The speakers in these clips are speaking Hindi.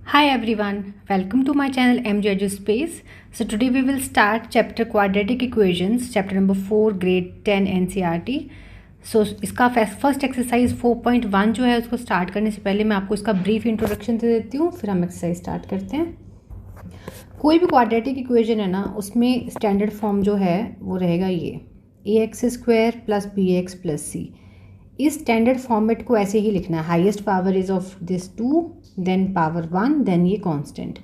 Hi everyone, welcome to my channel MG Eduspace. So today we will start chapter quadratic equations, chapter number 4, grade 10 NCERT. So इसका फर्स्ट एक्सरसाइज 4.1 जो है उसको स्टार्ट करने से पहले मैं आपको इसका ब्रीफ इंट्रोडक्शन दे देती हूँ, फिर हम एक्सरसाइज स्टार्ट करते हैं। कोई भी क्वाड्रेटिक इक्वेशन है ना, उसमें स्टैंडर्ड फॉर्म जो है वो रहेगा ये ax² plus bx plus c। इस स्टैंडर्ड फॉर्मेट को ऐसे ही लिखना है, highest power is of this 2 then power 1 then ये कांस्टेंट।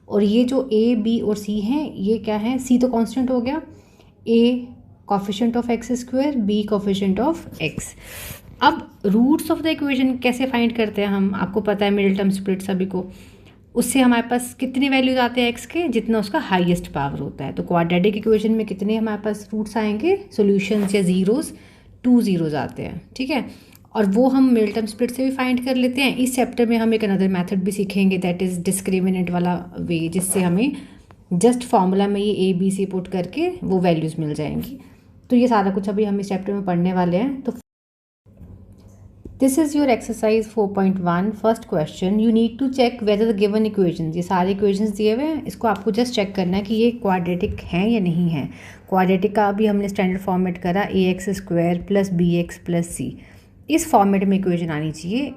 और ये जो a b और c हैं ये क्या है, c तो कांस्टेंट हो गया, a coefficient of x², b coefficient of x। अब रूट्स ऑफ द इक्वेशन कैसे फाइंड करते हैं हम, आपको पता है मिडिल टर्म स्प्लिट सभी को, उससे हमारे पास कितने वैल्यूज आते हैं x के, जितना उसका हाईएस्ट पावर होता है। तो क्वाड्रेटिक इक्वेशन में कितने हमारे पास रूट्स आएंगे, सॉल्यूशंस या जीरोस, 2 जीरोज आते हैं, ठीक है। और वो हम मिडिल टर्म स्प्लिट से भी फाइंड कर लेते हैं। इस चैप्टर में हम एक अनदर मेथड भी सीखेंगे, दैट इज़ डिस्क्रिमिनेंट वाला वे, जिससे हमें जस्ट फार्मूला में ये ए बी सी पुट करके वो वैल्यूज़ मिल जाएंगी। तो ये सारा कुछ अभी हम इस चैप्टर में पढ़ने वाले हैं। तो this is your exercise 4.1 first question. You need to check whether the given equations, ये सारे इक्वेशंस दिए हुए हैं, इसको आपको जस्ट चेक करना है कि ये क्वाड्रेटिक हैं या नहीं है। क्वाड्रेटिक का अभी हमने स्टैंडर्ड फॉर्मेट करा ax² plus bx plus c। इस फॉर्मेट में इक्वेशन आनी चाहिए।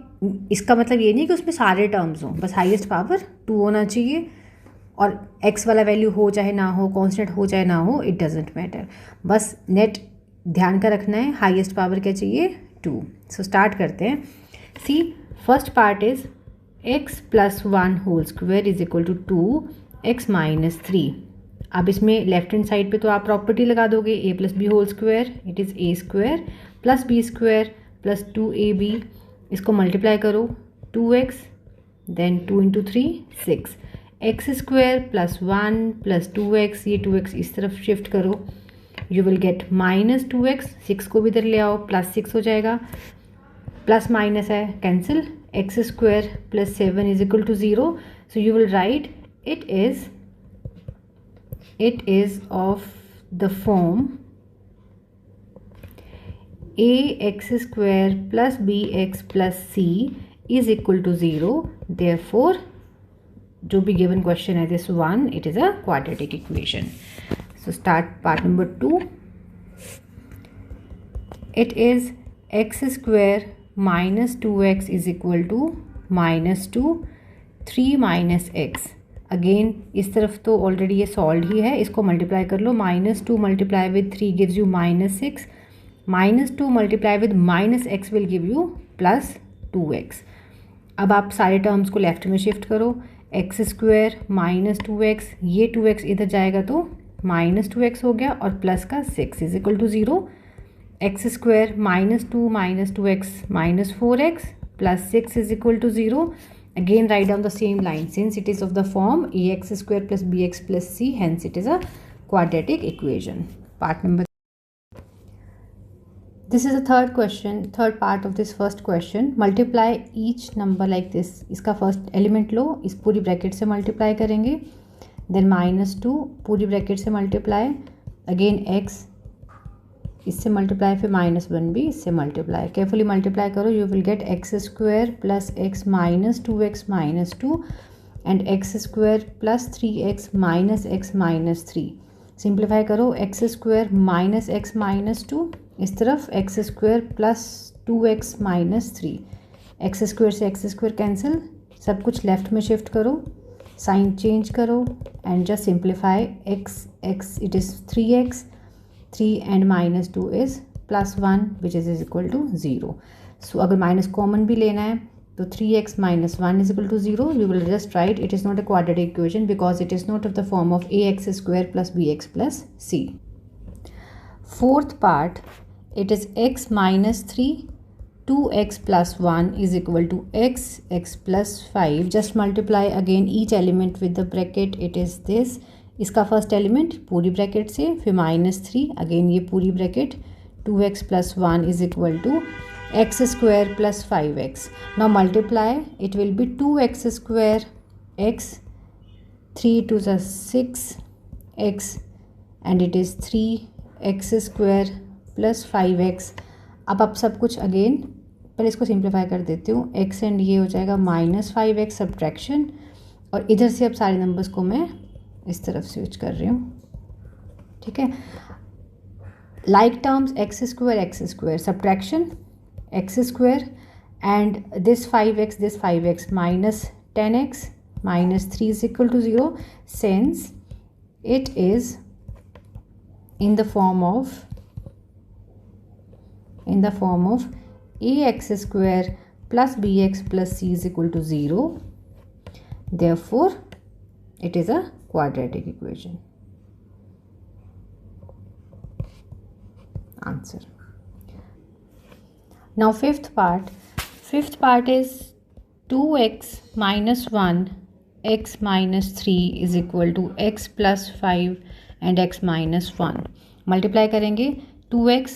इसका मतलब ये नहीं कि उसमें सारे टर्म्स हों, बस हाईएस्ट पावर 2 होना चाहिए, और x वाला वैल्यू हो चाहे ना हो, कांस्टेंट हो चाहे ना हो, इट डजेंट मैटर। बस नेट ध्यान का रखना है, हाईएस्ट पावर क्या चाहिए, 2। सो स्टार्ट करते हैं। See first part is x plus 1 whole square is equal to 2x minus 3। अब इसमें लेफ्ट हैंड साइड पे तो आप प्रॉपर्टी लगा दोगे, a plus B whole square, it is a² plus b² plus 2ab। इसको मल्टीप्लाई करो, 2x then 2 into 3 6, x² plus 1 plus 2x, ये 2x इस तरफ शिफ्ट करो, you will get minus 2x, 6 को भी इधर ले आओ, प्लस 6 हो जाएगा, प्लस माइनस है cancel, x² plus 7 is equal to 0। So you will write it is of the form ax² plus bx plus c is equal to 0, therefore जो भी given question है this one, it is a quadratic equation. So start part number 2. It is x² minus 2x is equal to minus 2, 3 minus x। Again इस तरफ तो ऑलरेडी ये सॉल्व ही है, इसको मल्टीप्लाई कर लो, minus 2 multiply with 3 gives you minus 6, minus 2 multiply with minus x will give you plus 2x। अब आप सारे टर्म्स को लेफ्ट में शिफ्ट करो, x² माइनस 2x, ये 2x इधर जाएगा तो माइनस 2x हो गया, और प्लस का 6 is equal to 0, x² minus 2 minus 2x minus 4x plus 6 is equal to 0. Again write down the same line, since it is of the form ax² plus bx plus c, hence it is a quadratic equation. Part number, this is the third question, third part of this first question. Multiply each number like this. इसका फर्स्ट एलिमेंट लो, इस पूरी ब्रैकेट से मल्टीप्लाई करेंगे, देन माइनस 2 पूरी ब्रैकेट से मल्टीप्लाई, अगेन x इससे मल्टीप्लाई, फिर माइनस 1 भी इससे मल्टीप्लाई, केयरफुली मल्टीप्लाई करो, you will gate x² plus x minus 2x minus 2 and x² plus 3x minus x minus 3। Simplify करो, x² माइनस x माइनस 2, इस तरफ x² plus 2x minus 3, x² से x² कैंसिल, सब कुछ लेफ्ट में शिफ्ट करो, साइन चेंज करो and just simplify, x it is 3x, 3 and minus 2 is plus 1 which is equal to 0. So अगर माइनस कॉमन भी लेना है तो 3x minus 1 is equal to 0. You will just write it is not a quadratic equation because it is not of the form of ax² plus bx plus c. Fourth part, it is x minus 3, 2x plus 1 is equal to x plus 5. Just multiply again each element with the bracket, it is this. इसका फर्स्ट एलिमेंट पूरी ब्रैकेट से, फिर माइनस 3, अगेन ये पूरी bracket, 2x plus 1 is equal to x² plus 5x। Now multiply, it will be 2x² x, 3 to the 6x and it is 3x² plus 5x। अब आप सब कुछ अगेन पहले इसको सिंप्लीफाई कर देती हूँ, x एंड ये हो जाएगा -5x सब्ट्रैक्शन, और इधर से अब सारे नंबर्स को मैं इस तरफ स्विच कर रही हूँ, ठीक है। Like terms x square subtraction x square and this 5x minus 10x minus 3 is equal to 0, since it is in the form of ax square plus bx plus c is equal to 0, therefore it is a quadratic equation. Answer. Now fifth part is 2x minus 1 x minus 3 is equal to x plus 5 and x minus 1. Multiply करेंगे 2x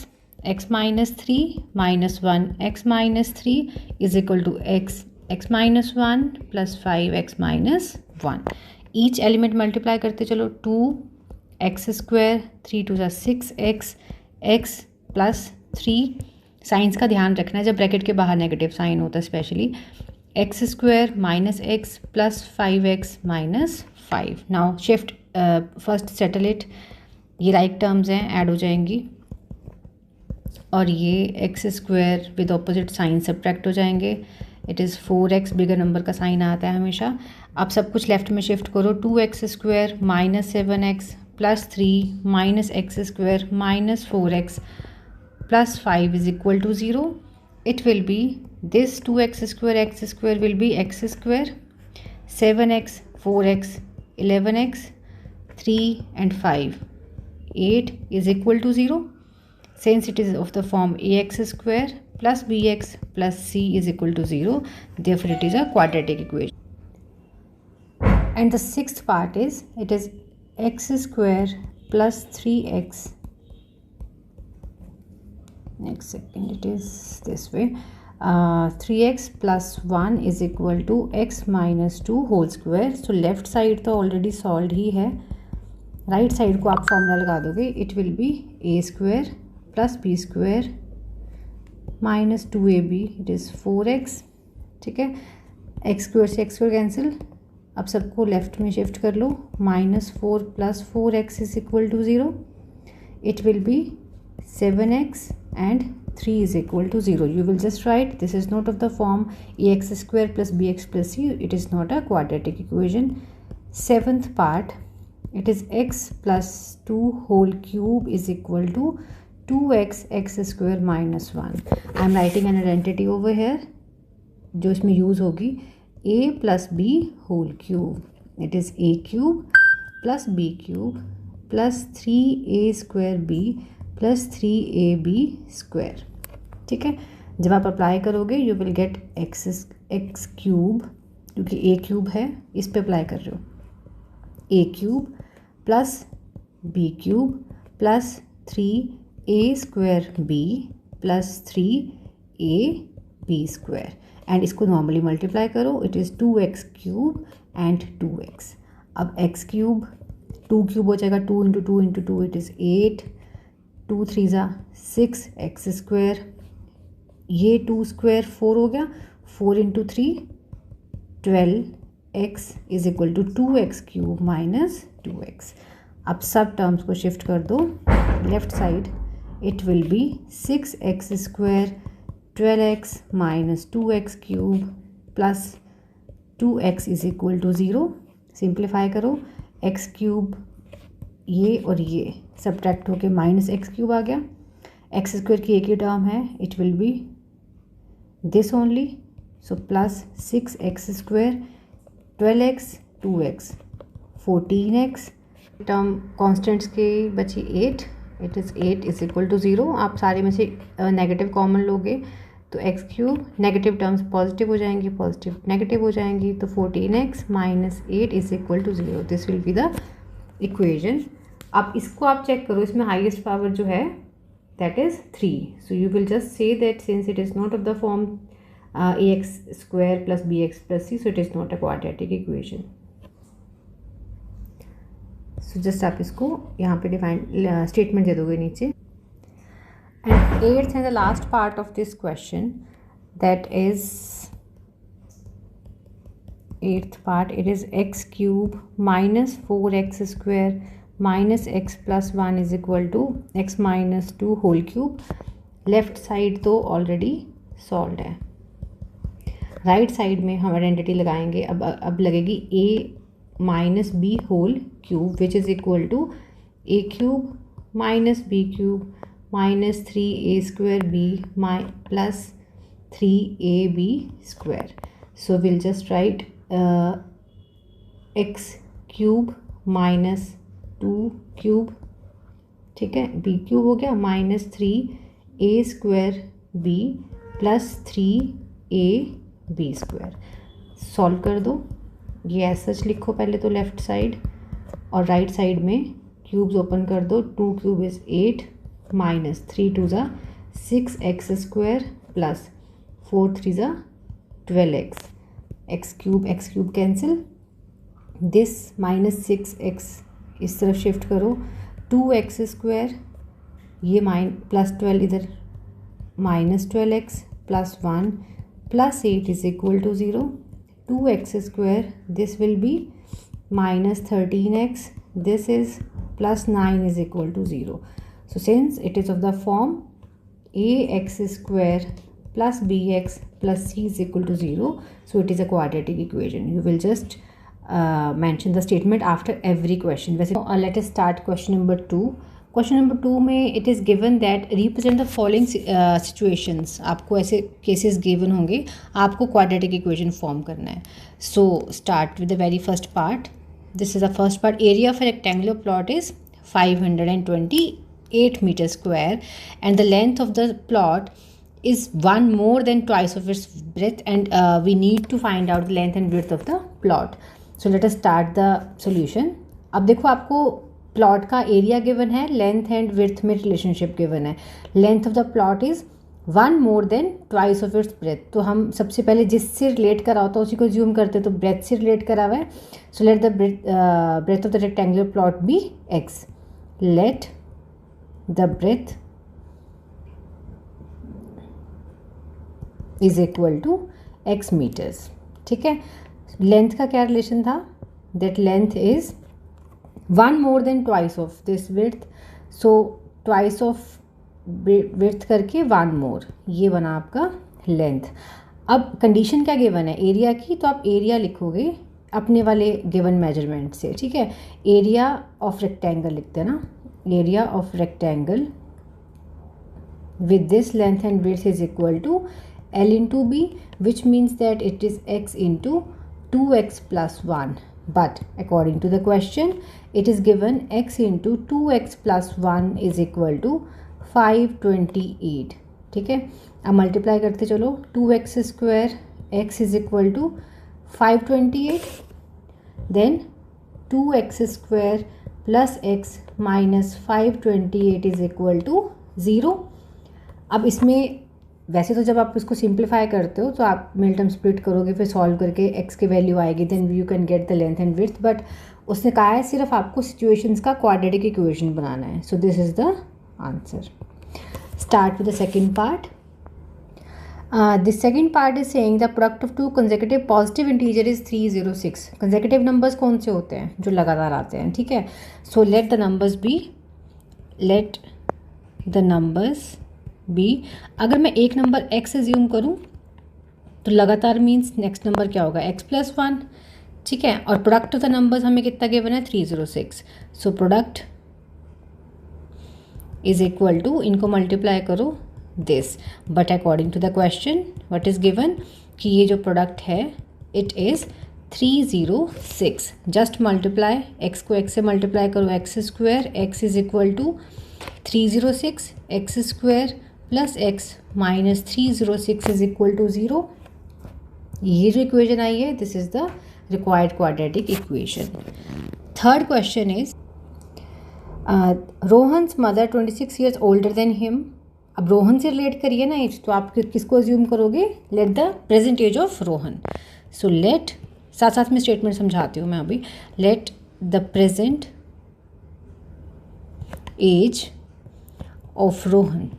x minus 3 minus 1 x minus 3 is equal to x minus 1 plus 5 x minus 1. Each element multiply करते चलो 2 x square 3 2 6x x plus 3. Science का ध्यान रखना है जब ब्रैकेट के बाहर नेगेटिव साइन होता है, specially X square minus X plus 5x minus 5. Now shift first settle it. ये लाइक टर्म्स हैं, ऐड हो जाएंगी और ये X square with opposite sign subtract हो जाएंगे. It is 4x, bigger number का साइन आता है हमेशा. अब सब कुछ लेफ्ट में शिफ्ट करो. 2x square minus 7x plus 3 minus x square minus 4x plus 5 is equal to 0. It will be this 2x square will be x square, 7x, 4x, 11x, 3 and 5, 8 is equal to 0. Since it is of the form ax square plus bx plus c is equal to 0, therefore it is a quadratic equation. And the sixth part is, it is x square plus 3x. Next second, it is this way. 3x plus 1 is equal to x minus 2 whole square. So left side तो already solved ही है. Right side को आप फॉर्मूला लगा दोगे. It will be a square plus b square minus 2ab. It is 4x. ठीक है. x square से x square कैंसिल. अब सबको लेफ्ट में शिफ्ट कर लो. Minus 4 plus 4x is equal to 0. It will be 7x and 3 is equal to 0. You will just write this is not of the form ax square plus bx plus c. It is not a quadratic equation. Seventh part, it is x plus 2 whole cube is equal to 2x x square minus 1. I am writing an identity over here जो इसमें यूज़ होगी. a plus b whole cube. It is a cube plus b cube plus 3a square b plus 3ab square. ठीक है. जब आप अप्लाई करोगे you will get x cube, क्योंकि ए क्यूब है इस पे अप्लाई कर रहे हो. A cube plus b cube plus 3a square B plus 3ab square. And इसको नॉर्मली मल्टीप्लाई करो. It is 2x cube and 2x. अब x क्यूब 2 क्यूब हो जाएगा. 2 into 2 into 2 it is 8. 2 3 6 x square. ये 2 स्क्वायर 4 हो गया. 4 into 3 12x is equal to 2x cube minus 2x. अब सब टर्म्स को शिफ्ट कर दो left side. It will be 6x square 12x minus 2x cube plus 2x is equal to 0. Simplify करो. x क्यूब ये और ये सब्ट्रैक्ट होके माइनस एक्स क्यूब आ गया. एक्स स्क्वायर की एक ही टर्म है. It will be this only. So plus 6x square 12x 2x 14x. Term constants की बची 8. It is 8 is equal to 0. आप सारे में से नेगेटिव कॉमन लोगे तो X cube, negative terms positive हो जाएंगी, पॉजिटिव नेगेटिव हो जाएंगी. तो 14x minus 8 is equal to 0. This will be the equation. अब इसको आप चेक करो. इसमें हाईएस्ट पावर जो है that is 3. So you will just say that since it is not of the form ax square plus bx plus c, so it is not a quadratic equation. So just आप इसको यहाँ पे डिफाइन स्टेटमेंट दे दोगे नीचे. And eighth and the last part of this question, that is 8th part, it is x cube minus 4x square minus x plus 1 is equal to x minus 2 whole cube. Left side तो ऑलरेडी सॉल्व है, राइट साइड में हम आइडेंटिटी लगाएंगे. अब लगेगी a minus B whole cube which is equal to a cube minus B cube minus 3a square B plus 3ab square. So will just write x cube minus 2 cube, ठीक है, b क्यूब हो गया minus 3a square b plus 3ab square. Solve कर दो. ये ऐसा सच लिखो पहले तो लेफ़्ट साइड, और राइट साइड में क्यूब्स ओपन कर दो. 2 क्यूब इज़ 8 माइनस 3 2 ज़ा 6x स्क्वायर प्लस 4 3 ज़ा 12x. x cube cancel, this minus 6x इस तरफ शिफ्ट करो. 2x स्क्वायर ये प्लस 12 इधर minus 12x plus 1 plus 8 is equal to 0. 2x square this will be minus 13x, this is plus 9 is equal to 0. So since it is of the form ax square plus bx plus c is equal to 0, so it is a quadratic equation. You will just mention the statement after every question. Let us start question number 2. Question number 2 में it is given that represent the following situations. आपको ऐसे केसेस गिवन होंगे, आपको क्वाड्रेटिक इक्वेशन फॉर्म करना है. So start with the very first part. This is the first part. Area of rectangular plot is 528 metre square and the length of the plot is 1 more than twice of its breadth, and we need to find out the length and width of the plot. So let us start the solution. अब देखो आपको प्लॉट का एरिया गिवन है, लेंथ एंड विड्थ में रिलेशनशिप गिवन है. Length of the plot is 1 more than twice of its breadth. तो हम सबसे पहले जिससे रिलेट करा होता है उसी को ज्यूम करते हैं, तो ब्रेथ से रिलेट करा हुआ है. So let the breadth of the rectangular plot be x. Let the breadth is equal to x metres. ठीक है, लेंथ का क्या रिलेशन था? That length is 1 more than twice of this width. So twice of width करके 1 more, ये बना आपका लेंथ. अब कंडीशन क्या गिवन है एरिया की, तो आप एरिया लिखोगे अपने वाले गिवन मेजरमेंट से. ठीक है, एरिया ऑफ रेक्टेंगल लिखते हैं ना, area of rectangle with this length and width is equal to L into B, which means that it is x into 2x plus 1. But according to the question, it is given x into 2x plus 1 is equal to 528. ठीक है, अब मल्टीप्लाई करते चलो. 2x square x is equal to 528, then 2x square plus x minus 528 is equal to 0. अब इसमें वैसे तो जब आप इसको सिंप्लीफाई करते हो तो आप मिल टर्म स्प्लिट करोगे, फिर सॉल्व करके x की वैल्यू आएगी, then you can get the length and width. But उसने कहा है सिर्फ आपको सिचुएशंस का क्वाड्रेटिक इक्वेशन बनाना है. So this is the answer. Start with the second part. This second part is saying the product of to consecutive positive integer is 306. Consecutive numbers कौन से होते हैं? जो लगातार आते हैं. ठीक है, so let the numbers be. अगर मैं एक नंबर x एज्यूम करूं तो लगातार मीन्स नेक्स्ट नंबर क्या होगा? x plus 1. ठीक है, और प्रोडक्ट ऑफ द नंबर्स हमें कितना गिवन है? 306. So product is equal to, इनको मल्टीप्लाई करो this. But according to the question what is given कि ये जो प्रोडक्ट है it is 306. Just multiply, x को x से मल्टीप्लाई करो, x square, x is equal to 306 x square plus x minus 306 is equal to 0. ये जो इक्वेशन आई है this is the required quadratic equation. Third question is Rohan's mother 26 years older than him. अब रोहन से रिलेट करिए ना एज, तो आप किसको अज्यूम करोगे? Let the present age of Rohan. So let, साथ साथ में स्टेटमेंट समझाती हूँ मैं अभी. Let the present age of Rohan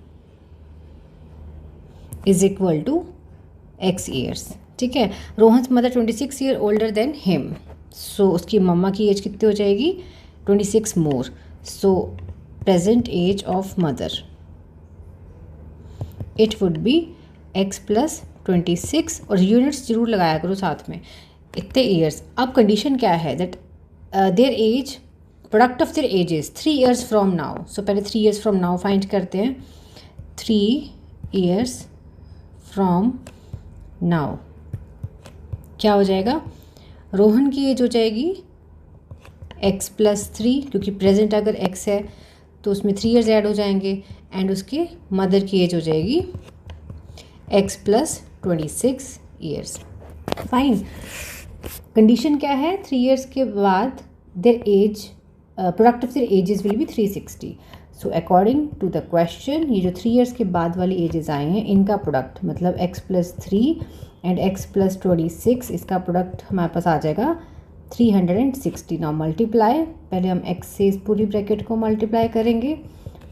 is equal to x years. ठीक है। Rohan's mother 26 year older than him, so उसकी मम्मा की एज कितनी हो जाएगी 26 more, so present age of mother it would be x plus 26, और यूनिट्स जरूर लगाया करो साथ में, इतने ईयर्स। अब कंडीशन क्या है that their age, product of their ages 3 years from now, so पहले 3 ईयर्स फ्रॉम नाउ फाइंड करते हैं। 3 ईयर्स फ्रॉम नाउ क्या हो जाएगा, रोहन की एज हो जाएगी x प्लस 3, क्योंकि प्रेजेंट अगर x है तो उसमें 3 ईयर्स ऐड हो जाएंगे, एंड उसके मदर की एज हो जाएगी x plus 26 years. Fine. Condition क्या है, 3 ईयर्स के बाद their age, product of their ages will be 360। So according to the question, ये जो 3 ईयर्स के बाद वाली एजेस आए हैं इनका प्रोडक्ट मतलब x plus 3 and x plus 26, इसका प्रोडक्ट हमारे पास आ जाएगा 360। नाउ मल्टीप्लाई, पहले हम x से इस पूरी ब्रैकेट को मल्टीप्लाई करेंगे,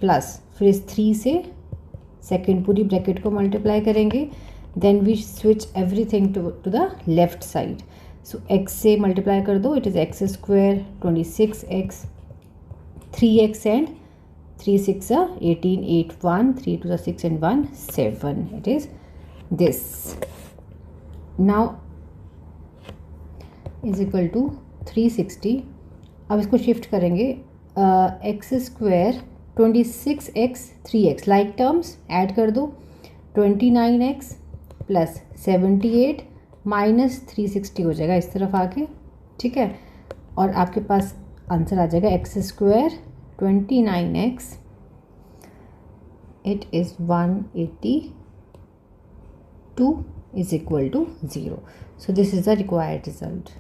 प्लस फिर इस 3 से सेकेंड पूरी ब्रैकेट को मल्टीप्लाई करेंगे, then we switch everything to the left side. So x से मल्टीप्लाई कर दो, it is X square 26x 3x and 3 6 18 8 1 3 2 6 and 1 7, it is this. Now is equal to 360। अब इसको शिफ्ट करेंगे, x square 26x 3x like terms add कर दो, 29x प्लस 78 माइनस 360 हो जाएगा इस तरफ आके, ठीक है। और आपके पास आंसर आ जाएगा x square 29x, it is 182 is equal to 0. So this is the required result.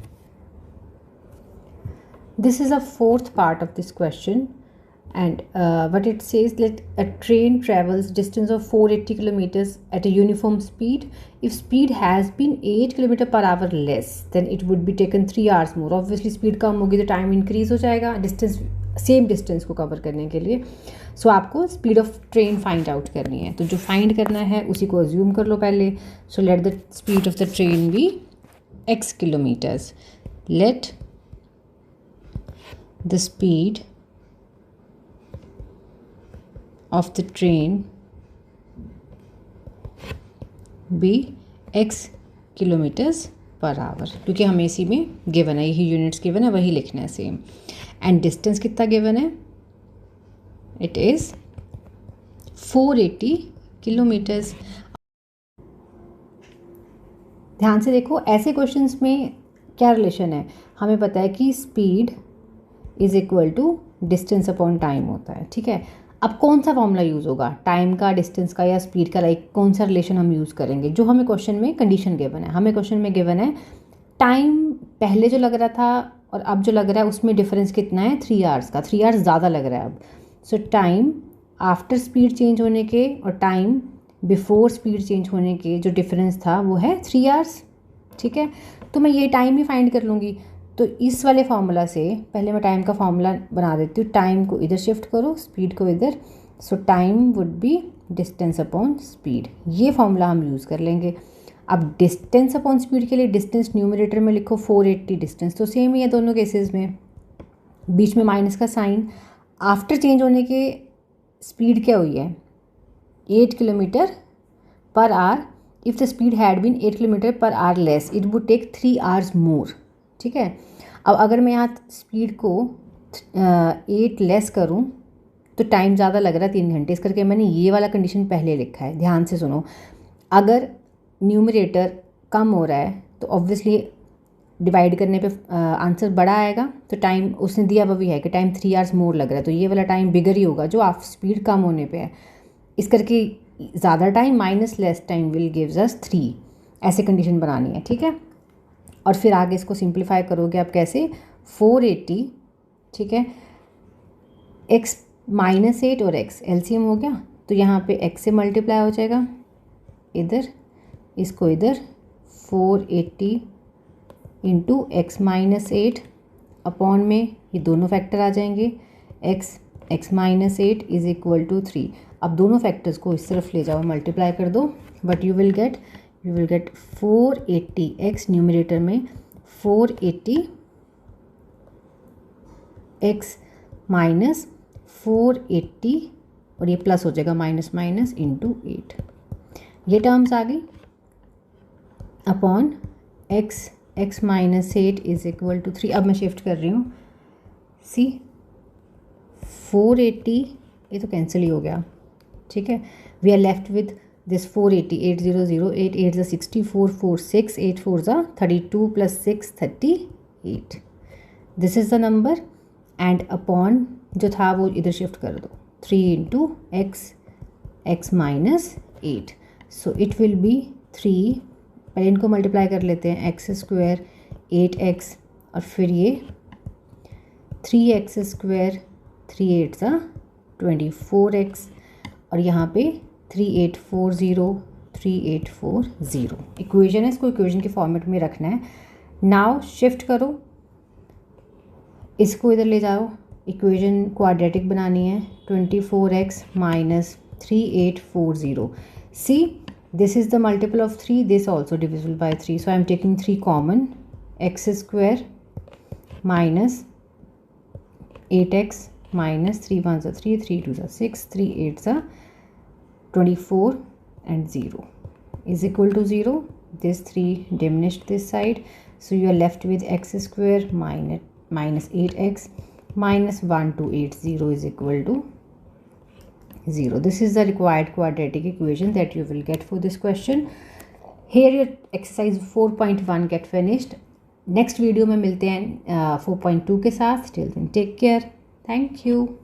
This is a fourth part of this question, and what it says that a train travels distance of 480 kilometers at a uniform speed. If speed has been 8 kilometer per hour less, then it would be taken 3 hours more. Obviously speed कम होगी तो time increase हो जाएगा distance, सेम डिस्टेंस को कवर करने के लिए। सो आपको speed of train find out करनी है, तो जो फाइंड करना है उसी को अज्यूम कर लो पहले। So let the speed of the train be x kilometres, let the speed of the train be x kilometres per hour, क्योंकि हमें इसी में गिवन है, यही यूनिट्स गिवन है वही लिखना है सेम। एंड डिस्टेंस कितना गिवन है, इट इज़ 480 किलोमीटर्स। ध्यान से देखो, ऐसे क्वेश्चंस में क्या रिलेशन है, हमें पता है कि speed is equal to distance upon time होता है, ठीक है। अब कौन सा फॉर्मूला यूज़ होगा, टाइम का, डिस्टेंस का या स्पीड का, लाइक कौन सा रिलेशन हम यूज़ करेंगे। जो हमें क्वेश्चन में कंडीशन गिवन है, हमें क्वेश्चन में गिवन है टाइम पहले जो लग रहा था और अब जो लग रहा है उसमें डिफरेंस कितना है, 3 आवर्स का, 3 आवर्स ज़्यादा लग रहा है अब। सो टाइम आफ्टर स्पीड चेंज होने के और टाइम बिफोर स्पीड चेंज होने के जो डिफरेंस था वो है 3 आवर्स, ठीक है। तो मैं ये टाइम ही फाइंड कर लूँगी, तो इस वाले फार्मूला से पहले मैं टाइम का फार्मूला बना देती हूँ। टाइम को इधर शिफ्ट करो, स्पीड को इधर, सो time would be distance upon speed, ये फार्मूला हम यूज़ कर लेंगे। अब डिस्टेंस अपॉन स्पीड के लिए डिस्टेंस न्यूमरेटर में लिखो 480 डिस्टेंस, तो सेम ही है दोनों केसेस में, बीच में माइनस का साइन। आफ्टर चेंज होने के स्पीड क्या हुई है 8 kilometre per hour, if the speed had been 8 kilometre per hour less it would take 3 hours more, ठीक है। अब अगर मैं यहाँ स्पीड को 8 लेस करूँ तो टाइम ज़्यादा लग रहा है 3 घंटे, इस करके मैंने ये वाला कंडीशन पहले लिखा है। ध्यान से सुनो, अगर न्यूमरेटर कम हो रहा है तो ऑब्वियसली डिवाइड करने पे आंसर बड़ा आएगा, तो टाइम उसने दिया हुआ भी है कि टाइम 3 आवर्स मोर लग रहा है, तो ये वाला टाइम बिगर ही होगा जो आप स्पीड कम होने पे है। इस करके ज़्यादा time minus less time will gives us 3, ऐसे कंडीशन बनानी है, ठीक है। और फिर आगे इसको सिंप्लीफाई करोगे आप कैसे, 480, ठीक है, x -8 और x एलसीएम हो गया, तो यहाँ पे x से मल्टीप्लाई हो जाएगा इधर, इसको इधर 480 इंटू x -8 अपॉन में ये दोनों फैक्टर आ जाएंगे, x -8 इज इक्वल टू 3। अब दोनों फैक्टर्स को इस तरफ ले जाओ, मल्टीप्लाई कर दो, but you will get we will get 480x numerator में 480x माइनस 480 और ये प्लस हो जाएगा माइनस माइनस इंटू 8, ये टर्म्स आ गई upon x minus 8 is equal to 3। अब मैं शिफ्ट कर रही हूँ, सी 480 ये तो कैंसिल ही हो गया, ठीक है। We are left with this 480, 8008, 8 8 64, 4 6, 8 4 32 plus 6 38, this is the number and upon जो था वो इधर शिफ्ट कर दो, 3 into x minus 8, so it will B 3, पहले इनको मल्टीप्लाई कर लेते हैं, एक्स स्क्वायर 8x और फिर ये 3x स्क्वायर 3 8 24x और यहाँ पे 3840 इक्वेशन है, इसको इक्वेशन के फॉर्मेट में रखना है। नाउ शिफ्ट करो, इसको इधर ले जाओ, इक्वेशन क्वाड्रेटिक बनानी है, 24x minus 3840, see this is the multiple of 3, this also divisible by 3, so I am taking 3 common, x square minus 8x minus 3 1s are 3, 3 2s are 6, 3 8s are 24 and 0 is equal to 0. This 3 diminished this side, so you are left with x square minus 8x minus 1280 is equal to 0. This is the required quadratic equation that you will get for this question. Here your exercise 4.1 get finished. Next video में मिलते हैं 4.2 के साथ. Till then take care. Thank you.